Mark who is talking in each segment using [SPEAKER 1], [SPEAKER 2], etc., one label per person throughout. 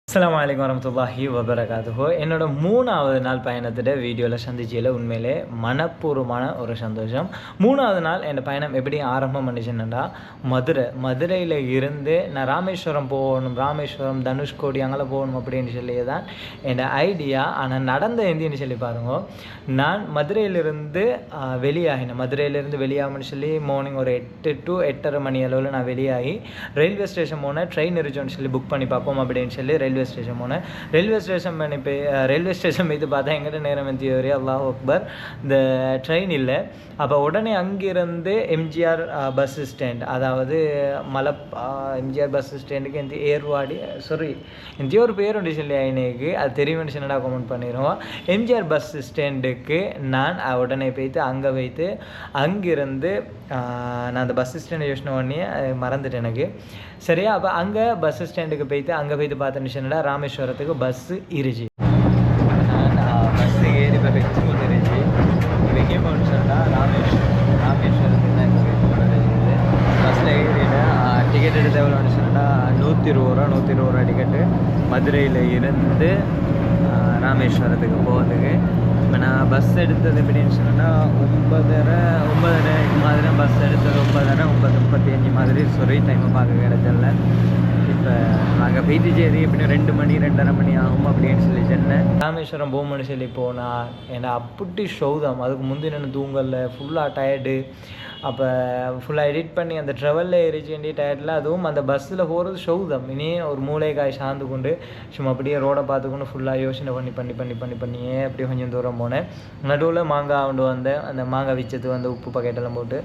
[SPEAKER 1] அஸ்ஸலாமு அலைக்கும் வரமத்துல்லாஹி வபரகாத்துஹு. என்னோட 3வது நாள் பயணத்திட வீடியோவில் சந்திச்சியில் உண்மையிலே மனப்பூர்வமான ஒரு சந்தோஷம். 3வது நாள் என் பயணம் எப்படி ஆரம்பம் பண்ணிச்சுன்னா, மதுரையில் இருந்து நான் ராமேஸ்வரம் போகணும், ராமேஸ்வரம் தனுஷ்கோடி அங்கே போகணும் அப்படின்னு சொல்லி தான் என் ஐடியா. ஆனால் நடந்த எந்தின்னு சொல்லி பாருங்க, நான் மதுரையிலிருந்து வெளியாகணும்னு சொல்லி மார்னிங் ஒரு 8 to 8:30 மணி அளவில் நான் வெளியாகி ரயில்வே ஸ்டேஷன் போனேன். ட்ரெயின் இருந்துச்சுன்னு சொல்லி புக் பண்ணி பார்ப்போம் அப்படின்னு சொல்லி ரயில்வே ஸ்டேஷன் போனேன். ரயில்வே ஸ்டேஷன் போய் பார்த்தா எங்கிட்ட நேரம் வரையும் அல்லாஹ் அக்பர் இந்த ட்ரெயின் இல்லை. அப்போ உடனே அங்கிருந்து எம்ஜிஆர் பஸ் ஸ்டாண்ட், அதாவது எம்ஜிஆர் பஸ் ஸ்டாண்டுக்கு எந்த ஏர்வாடி எந்த ஒரு பேர் ஒன்று சொல்லி எனக்கு அது தெரியும் சின்னடா கமெண்ட் பண்ணிடுவோம். எம்ஜிஆர் பஸ் ஸ்டாண்டுக்கு நான் உடனே போய்த்து அங்கே போய்த்து அங்கிருந்து நான் அந்த பஸ் ஸ்டாண்டை யோசனை பண்ணி மறந்துட்டேன் எனக்கு சரியா. அப்போ அங்கே பஸ் ஸ்டாண்டுக்கு போய்த்து பார்த்தேன்னு ராமேஸ்வரத்துக்கு பஸ்ஸு இருச்சு. நான் பஸ்ஸு ஏறி இப்போ பெங்களூர் இருச்சு. இப்போ எங்கே போகணுன்னு சொன்னால் ராமேஸ்வரத்துக்கு தான் இருக்குது. பஸ்ஸில் ஏறினேன். டிக்கெட் எடுத்து எவ்வளோன்னு சொன்னால் 120 ரூபா டிக்கெட்டு மதுரையில் இருந்து ராமேஸ்வரத்துக்கு போகிறதுக்கு. இப்போ நான் பஸ் எடுத்தது எப்படின்னு சொன்னால் 9:30 மாதிரி பஸ் எடுத்தது 9:35 மாதிரி டைமை பார்க்க கிடைச்சல. இப்போ நாங்கள் பெய்து சேரி எப்படியும் 2 மணி 2:30 மணி ஆகும் அப்படின்னு சொல்லி சொன்னேன். ராமேஸ்வரம் போகணுன்னு சொல்லி போனால் என்னை அப்படி ஷௌதம். அதுக்கு முந்தின தூங்கல, ஃபுல்லாக டயர்டு. அப்போ ஃபுல்லாக எடிட் பண்ணி அந்த ட்ராவலில் ஏறிச்சு வேண்டிய டயர்டில், அதுவும் அந்த பஸ்ஸில் போகிறது ஷௌதம். இனி ஒரு மூளைக்காய் சார்ந்து கொண்டு சும்மா அப்படியே ரோடை பார்த்துக்கொண்டு ஃபுல்லாக யோசனை பண்ணியே அப்படியே கொஞ்சம் தூரம் போனேன். நடுவில் மாங்காய் கொண்டு வந்தேன். அந்த மாங்காய் விச்சத்து வந்து உப்பு பக்கெட்டெல்லாம் போட்டு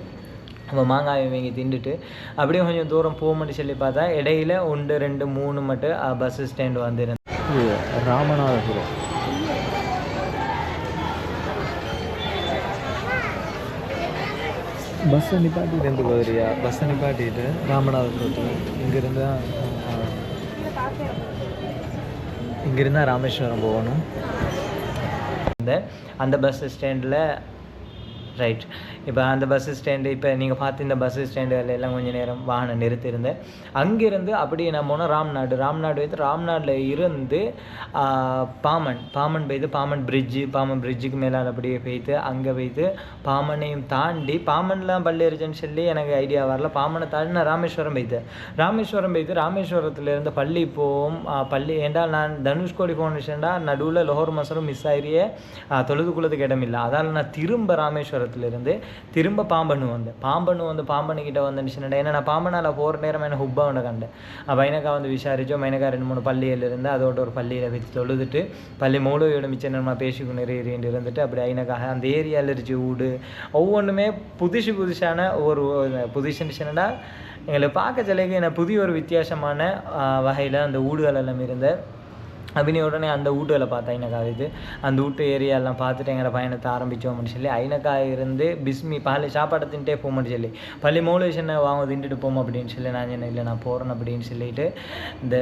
[SPEAKER 1] அப்போ மாங்காயை வாங்கி திண்டுட்டு அப்படியே கொஞ்சம் தூரம் போகணும்னு சொல்லி பார்த்தா இடையில 1, 2, 3 மட்டும் பஸ் ஸ்டாண்டு வந்துருந்தேன். ராமநாதபுரம் பஸ்ஸை நிப்பாட்டிட்டு இருந்து போதுரியா, பஸ்ஸை நிப்பாட்டிட்டு ராமநாதபுரத்தில் இங்கிருந்தால் ராமேஸ்வரம் போகணும். அந்த பஸ் ஸ்டாண்டில் ரைட். இப்போ அந்த பஸ் ஸ்டாண்டு, இப்போ நீங்கள் பார்த்து இந்த பஸ் ஸ்டாண்டு எல்லாம் கொஞ்சம் நேரம் வாகனம் நிறுத்தியிருந்தேன். அங்கேருந்து அப்படியே நான் போனால் ராம்நாடு வைத்து ராம்நாடில் இருந்து பாமன் போய்த்து பாமன் பிரிட்ஜுக்கு மேலே அப்படியே போய்த்து அங்கே போய்த்து பாமனையும் தாண்டி பாமன்லாம் பள்ளி இருந்துச்சுன்னு சொல்லி எனக்கு ஐடியா வரல. பாமனை தாண்டி நான் ராமேஸ்வரம் போய்த்து ராமேஸ்வரத்துலேருந்து பள்ளி போவோம். பள்ளி ஏண்டால் நான் தனுஷ்கோடி போனுச்சுண்டா நடுவில் லோஹர் மசரும் மிஸ் ஆகிரியே தொழுதுக்குள்ளதுக்கு இடமில்லை. அதால் நான் திரும்ப ராமேஸ்வரத்துலேருந்து திரும்ப பாம்பண்ணு வந்து பாம்பண்ணுக்கிட்ட வந்துச்சுன்னா, ஏன்னா நான் பாம்பனால் போகிற நேரம் என்ன ஹுப்பாவை கண்டேன். மைனக்கா வந்து விசாரித்தோம். மைனக்கா 2-3 பள்ளியிலிருந்து அதோட ஒரு பள்ளியில் வச்சு தொழுதுட்டு பள்ளி மூலவையோட மிச்சம் நேரமாக பேசிக்கு நிறைய இருந்துட்டு அப்படி ஐனக்காக அந்த ஏரியாவில் இருந்துச்சு வீடு ஒவ்வொன்றுமே புதுசான ஒரு புதுசுன்னா எங்களை பார்க்க சிலைக்கு என்ன புதிய ஒரு வித்தியாசமான வகையில் அந்த வீடுகள் எல்லாம் இருந்த அப்படின்னு உடனே அந்த வீட்டுகளை பார்த்தா ஐனக்காக அந்த வீட்டு ஏரியாலாம் பார்த்துட்டு எங்களை பயணத்தை ஆரம்பித்தோம்னு சொல்லி ஐனக்காக இருந்து பிஸ்மி பள்ளி சாப்பாட்டை தின்ட்டே போகணும்னு சொல்லி பள்ளி மூலேஷனை வாங்க தின்ட்டுட்டு போவோம் அப்படின்னு சொல்லி நான் சொன்னேன், இல்லை நான் போகிறேன் அப்படின்னு சொல்லிட்டு இந்த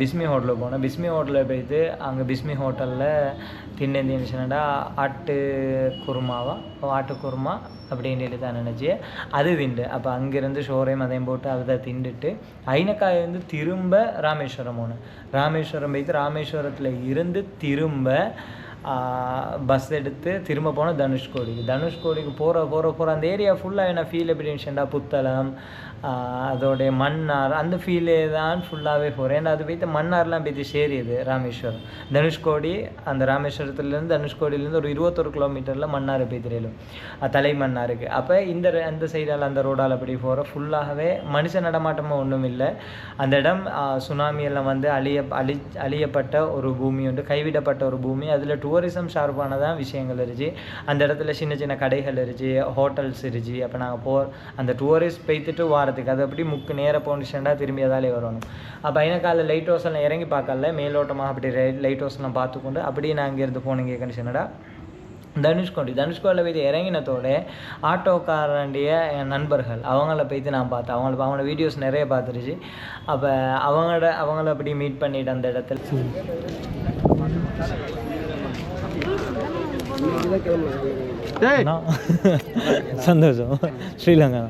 [SPEAKER 1] பிஸ்மி ஹோட்டலுக்கு போனேன். பிஸ்மி ஹோட்டலில் போய்ட்டு அங்கே பிஸ்மி ஹோட்டலில் தின்னேன்னு சொன்னா ஆட்டு குருமா அப்படின்னு சொல்லி தான் நினச்சி அது திண்டு. அப்போ அங்கேருந்து ஷோரையும் அதையும் போட்டு அதை திண்டுட்டு ஐனக்காயிருந்து திரும்ப ராமேஸ்வரம் போய்த்து ராமேஸ்வரத்தில் இருந்து திரும்ப பஸ் எடுத்து திரும்ப போனால் தனுஷ்கோடிக்கு போகிற அந்த ஏரியா ஃபுல்லாக என்ன ஃபீல் எப்படின்னு சொன்னா புத்தளம் அதோடைய மன்னார் அந்த ஃபீலே தான் ஃபுல்லாகவே போகிறேன். ஏன்னா அது போய்த்து மன்னார்லாம் போய்த்து சேரியது ராமேஸ்வரம் தனுஷ்கோடி. அந்த ராமேஸ்வரத்துலேருந்து தனுஷ்கோடியிலேருந்து ஒரு 21 கிலோமீட்டரில் மன்னார் போய்த்துறையிலும் தலை மன்னாருக்கு. அப்போ அந்த சைடால் அந்த ரோடால் அப்படி போகிற ஃபுல்லாகவே மனுஷ நடமாட்டமும் ஒன்றும் இல்லை. அந்த இடம் சுனாமியெல்லாம் வந்து அழியப்பட்ட ஒரு பூமி உண்டு, கைவிடப்பட்ட ஒரு பூமி. அதில் டூரிசம் ஷார்ப்பானதான் விஷயங்கள் இருந்துச்சு. அந்த இடத்துல சின்ன கடைகள் இருந்துச்சு, ஹோட்டல்ஸ் இருந்துச்சு. அப்போ நாங்கள் அந்த டூரிஸ்ட் போய்த்துட்டு வாரத்துக்கு அது அப்படி நேராக போனிச்சுன்னா திரும்பி அதாலே வரணும். அப்போ ஐனக்கால லைட் ஹவுஸ் எல்லாம் இறங்கி பார்க்கல, மேலோட்டமாக அப்படி லைட் ஹவுஸ் எல்லாம் பார்த்துக்கொண்டு அப்படியே நான் இங்கேருந்து போனீங்க கண்டிஷனடா தனுஷ்கோடியில் போய்த்து இறங்கினத்தோட ஆட்டோக்காரண்டிய என் நண்பர்கள் அவங்கள போய்த்து நான் பார்த்தேன். அவங்களோட வீடியோஸ் நிறைய பார்த்துருச்சு. அப்போ அவங்கள அப்படி மீட் பண்ணிட்டு அந்த இடத்துல
[SPEAKER 2] சந்தோஷம். ஸ்ரீலங்கா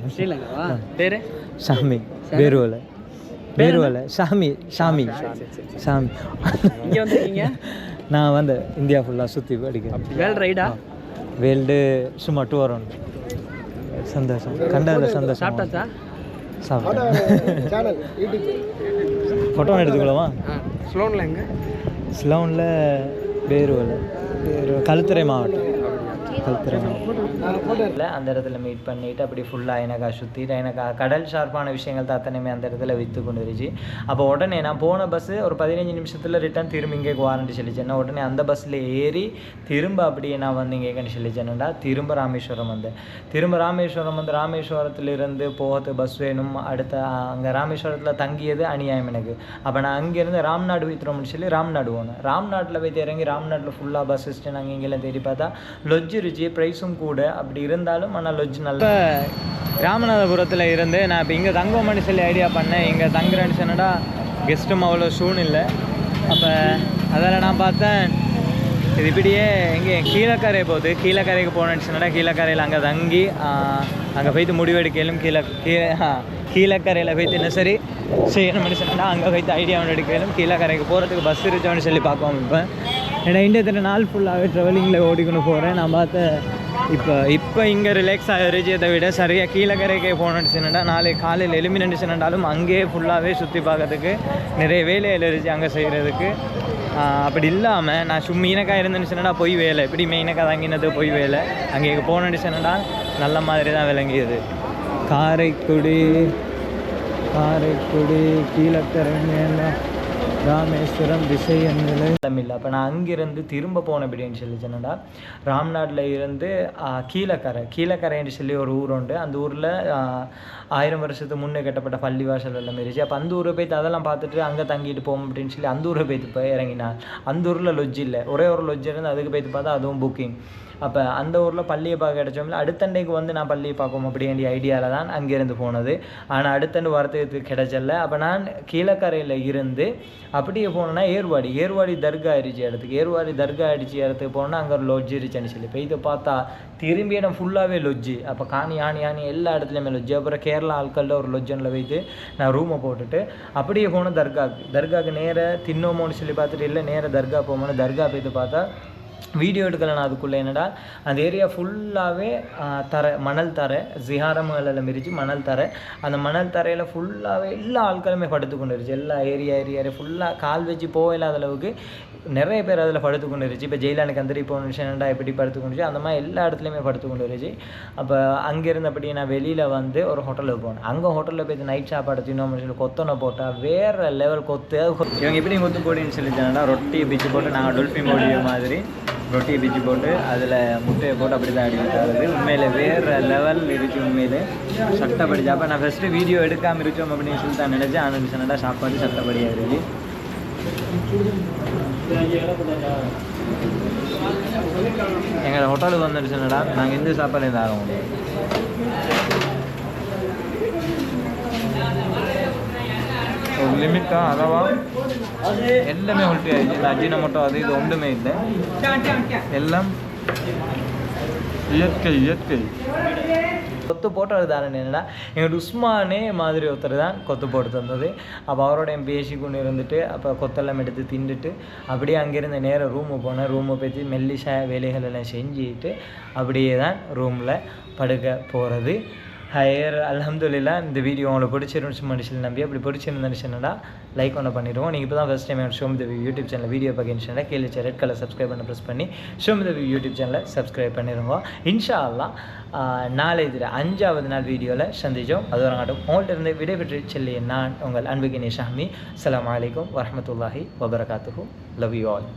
[SPEAKER 1] பேர்
[SPEAKER 2] சாமி பேருவில்
[SPEAKER 1] பேருவலை சாமி சாமி சாமி.
[SPEAKER 2] இங்கே வந்துருக்கீங்க?
[SPEAKER 1] நான் வந்து இந்தியா ஃபுல்லாக சுற்றி படிக்கிறேன்.
[SPEAKER 2] வேல் ரைடா?
[SPEAKER 1] வேல்டு சும்மா டூர் ஒன்று. சந்தோஷம் கண்டதில் சந்தோஷம்.
[SPEAKER 2] சாப்பிட்டாச்சா?
[SPEAKER 1] சாப்பிட்டேன். ஃபோட்டோ எடுத்துக்கலாமா?
[SPEAKER 2] ஸ்லோனில் எங்கே?
[SPEAKER 1] ஸ்லோனில் பேருவலை கழுத்துறை மாவட்டம். அந்த இடத்துல மீட் பண்ணிவிட்டு அப்படி ஃபுல்லாக எனக்கு சுற்றிட்டு எனக்கு கடல் ஷார்ப்பான விஷயங்கள் அத்தனையுமே அந்த இடத்துல விற்று கொண்டு இருந்துச்சு. அப்போ உடனே நான் போன பஸ்ஸு ஒரு 15 நிமிஷத்தில் ரிட்டன் திரும்ப இங்கே வாரண்டி சொல்லிச்சேன்னா உடனே அந்த பஸ்ஸில் ஏறி திரும்ப அப்படியே நான் வந்து இங்கேன்னு சொல்லிச்சேன்டா திரும்ப ராமேஸ்வரம் வந்தேன். திரும்ப ராமேஸ்வரம் வந்து ராமேஸ்வரத்துலேருந்து போகிறது பஸ் வேணும். அடுத்த அங்கே ராமேஸ்வரத்தில் தங்கியது அநியாயம் எனக்கு. அப்போ நான் அங்கேருந்து ராம்நாடு வைத்திரோம்னு சொல்லி ராம்நாடு போனேன். ராம்நாட்டில் போய் இறங்கி ராம்நாட்டில் ஃபுல்லாக பஸ் ஸ்டாண்ட் அங்கே இங்கெல்லாம் தேடி பார்த்தா லொஜ்ஜு இருந்துச்சு, ப்ரைஸும் கூட. அப்படி இருந்தாலும் ஆனால் லொஜ் நல்லா. ராமநாதபுரத்தில் இருந்து நான் இப்போ இங்கே தங்குவோம்னு சொல்லி ஐடியா பண்ணேன். இங்கே தங்குறேன்னு சொன்னடா கெஸ்ட்டும் அவ்வளோ சூழ்நிலை. அப்போ அதில் நான் பார்த்தேன் இது இப்படியே எங்கே கீழக்கரை போகுது. கீழக்கரைக்கு போனேன்னு சொன்னடா கீழக்கரையில் அங்கே தங்கி அங்கே போய்த்து முடிவெடுக்கலும் கீழக்கரையில் போய்த்து என்ன சரி செய்யணும்னு சொன்னா அங்கே போய்த்து ஐடியா ஒன்று எடுக்கலும் கீழக்கரைக்கு போகிறதுக்கு பஸ் இருச்சோன்னு சொல்லி பார்ப்போம். இப்போ ஏன்னா இந்தியத்தில் நாள் ஃபுல்லாகவே ட்ராவலிங்கில் ஓடிக்கொண்டு போகிறேன். நான் பார்த்தேன் இப்போ இங்கே ரிலாக்ஸ் ஆகிருச்சதை விட சரியாக கீழக்கரைக்கே போகணுன்னு சொன்னா நாளைக்கு காலையில் எலுமினு சொன்னாலும் அங்கேயே ஃபுல்லாகவே சுற்றி பார்க்கறதுக்கு நிறைய வேலையில் இருந்துச்சு அங்கே செய்கிறதுக்கு. அப்படி இல்லாமல் நான் மீனக்காய் இருந்தேன்னு சொன்னா போய் வேலை இப்படி மீனக்காய் தங்கினது போய் வேலை அங்கே போனேன்னு சொன்னா நல்ல மாதிரி தான் விளங்கியது. காரைக்குடி கீழக்கரை ராமேஸ்வரம் திசையன்களை இல்லை. அப்போ நான் அங்கேருந்து திரும்ப போனேன் அப்படின்னு சொல்லி சொன்னேன்டா ராம்நாட்டில் இருந்து கீழக்கரைன்னு சொல்லி ஒரு ஊர் உண்டு. அந்த ஊரில் 1000 வருஷத்துக்கு முன்னே கட்டப்பட்ட பள்ளி வாசல் எல்லாம் இருந்துச்சு. அப்போ அந்த ஊரை போய்த்து அதெல்லாம் பார்த்துட்டு அங்கே தங்கிட்டு போவோம் அப்படின்னு சொல்லி அந்த ஊரை போய்த்து போய் இறங்கினான். அந்த ஊரில் லொஜ் இல்லை, ஒரே ஒரு லொஜ் இருந்து அதுக்கு போய்த்து பார்த்தா அதுவும் புக்கிங். அப்போ அந்த ஊரில் பள்ளியை பார்க்க கிடச்சோம்ல அடுத்தண்டைக்கு வந்து நான் பள்ளியை பார்ப்போம் அப்படி வேண்டிய ஐடியாவில் தான் அங்கேருந்து போனது. ஆனால் அடுத்தண்டு வரத்துக்கு கிடைச்சல. அப்போ நான் கீழக்கரையில் இருந்து அப்படியே போனேன்னா ஏர்வாடி தர்கா அடிச்சு இடத்துக்கு போனோன்னா அங்கே ஒரு லொஜ் இருச்சுன்னு சொல்லி இப்போ இதை பார்த்தா திரும்பி இடம் ஃபுல்லாகவே லொஜ்ஜு. அப்போ காணி எல்லா இடத்துலையுமே லொஜ்ஜு. அப்புறம் கேரளா ஆட்களில் ஒரு லொஜ்ஜனில் வைத்து நான் ரூமை போட்டுட்டு அப்படியே போனேன் தர்காவுக்கு நேராக தின்னோமோன்னு சொல்லி பார்த்துட்டு இல்லை நேராக தர்கா போகணும்னு தர்கா போய்த்து பார்த்தா வீடியோ எடுக்கலை. நான் அதுக்குள்ளே என்னடா அந்த ஏரியா ஃபுல்லாகவே மணல் தரை ஜிஹாரமுகளெல்லாம் மிரிச்சு மணல் தரை. அந்த மணல் தரையில் ஃபுல்லாகவே எல்லா ஆட்களுமே படுத்து கொண்டு இருந்துச்சு. எல்லா ஏரியா ஃபுல்லாக கால் வச்சு போயில்லாத அளவுக்கு நிறைய பேர் அதில் படுத்து கொண்டு இருந்துச்சு. இப்போ ஜெயிலானுக்கு அந்த இப்போ விஷயம்டா எப்படி படுத்து கொண்டுச்சு அந்த மாதிரி எல்லா இடத்துலையுமே படுத்து கொண்டு இருந்துச்சு. அப்போ அங்கேருந்து அப்படி நான் வெளியில் வந்து ஒரு ஹோட்டலுக்கு போனேன். அங்கே ஹோட்டலில் போய் நைட் சாப்பாடு தின்னோம்னு சொல்லி கொத்தனை போட்டால் வேறு லெவல் இவங்க எப்படி கொத்து போடின்னு சொல்லிச்சாங்கன்னா ரொட்டி பிச்சு போட்டு நாங்கள் டொல்ஃபின் போடிய மாதிரி ரொட்டியை பிச்சு போட்டு அதில் முட்டையை போட்டு அப்படி தான் அடிக்கிறது. உண்மையில் வேறு லெவல் இருந்துச்சு. உண்மையிலே சட்டப்படி சாப்பாடு. நான் ஃபஸ்ட்டு வீடியோ எடுக்காமல் இருக்கோம் அப்படின்னு சொல்லி தான் நினச்சேன். ஆனால் சொன்னா சாப்பாடு சட்டப்படியாக இருக்குது. எங்கள் ஹோட்டலுக்கு வந்துட்டு சொன்னடா நாங்கள் எந்த சாப்பாடு இருந்து ஆக முடியும். ஒரு லிமிட்டாக அதவா எல்லாமே உல்ட்டி ஆயிடுச்சு. இந்த அஜினமோட்டோ அது இது ஒன்றுமே இல்லை. எல்லாம் இயற்கை கொத்து போட்டது தானே. என்னென்னா எங்கள் உஸ்மானே மாதிரி ஒருத்தர் தான் கொத்து போட்டு தந்தது. அப்போ அவரோட பேசி கொண்டு இருந்துட்டு அப்போ கொத்தெல்லாம் எடுத்து தின்னுட்டு அப்படியே அங்கேருந்து நேராக ரூமு போனேன். ரூமை பற்றி வேலைகள் எல்லாம் செஞ்சுட்டு அப்படியே தான் ரூமில் படுக்க போகிறது. ஹையர் அல்ஹம்துலில்லாஹ். இந்த வீடியோ உங்களுக்கு பிடிச்சிருந்துச்சு மனுஷன் நம்பி அப்படி பிடிச்சிருந்துச்சுன்னா லைக் ஒன்று பண்ணிடுவோம். நீங்கள் இப்போ தான் ஃபஸ்ட் டைம் ஷோம் த யூடியூப் சேனல் வீடியோ பார்க்கணுச்சுன்னா கீழே ரெட் கலர் சப்ஸ்கிரைப் பண்ண ப்ரெஸ் பண்ணி ஷோம் த யூடியூப் சேனலை சப்ஸ்கிரைப் பண்ணிடுங்க. இன்ஷா அல்லாஹ் நாளை இதில் 5வது நாள் வீடியோவில் சந்திச்சோம். அது வரங்காட்டும் உங்கள்கிட்ட இருந்து விடைபெற்று செல்லிய நான் உங்கள் அன்புகினே ஷாமி. அஸ்ஸலாமு அலைக்கும் வரஹ்மத்துல்லாஹி வபரகாத்துஹு. Love you all.